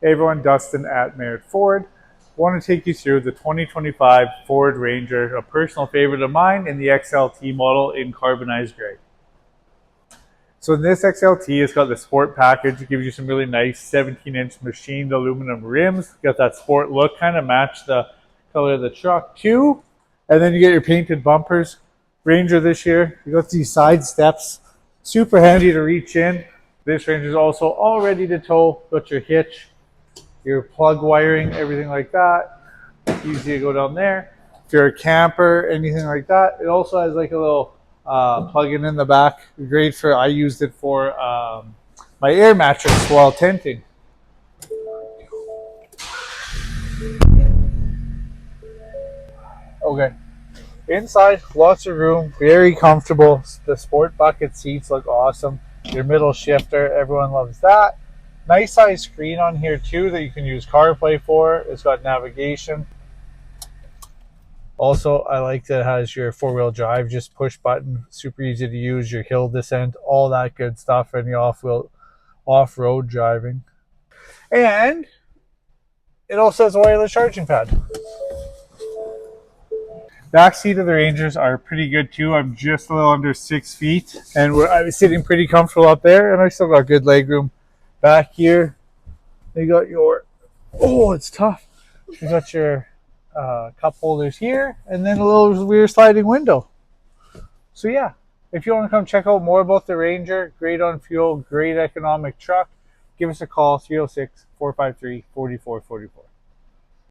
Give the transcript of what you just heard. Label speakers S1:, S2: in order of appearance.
S1: Hey everyone, Dustin at Merritt Ford. I want to take you through the 2025 Ford Ranger, a personal favorite of mine, in the XLT model in carbonized gray. So in this XLT, it's got the sport package. It gives you some really nice 17-inch machined aluminum rims. Got that sport look, kind of match the color of the truck too. And then you get your painted bumpers. Ranger this year, you got these side steps. Super handy to reach in. This Ranger is also all ready to tow. Got your hitch, your plug wiring, everything like that. Easy to go down there. If you're a camper, anything like that. It also has like a little plug-in in the back. Great for, I used it for my air mattress while tenting. Okay. Inside, lots of room, very comfortable. The sport bucket seats look awesome. Your middle shifter, everyone loves that. Nice size screen on here too that you can use CarPlay for. It's got navigation. Also, I like that it has your four-wheel drive, just push button, super easy to use, your hill descent, all that good stuff for any off-road driving. And it also has a wireless charging pad. Back seat of the Rangers are pretty good too. I'm just a little under 6 feet, and I was sitting pretty comfortable up there, and I still got good leg room. Back here, you got your, oh, it's tough. You got your cup holders here, and then a little rear sliding window. So yeah, if you want to come check out more about the Ranger, great on fuel, great economic truck, give us a call, 306-453-4444.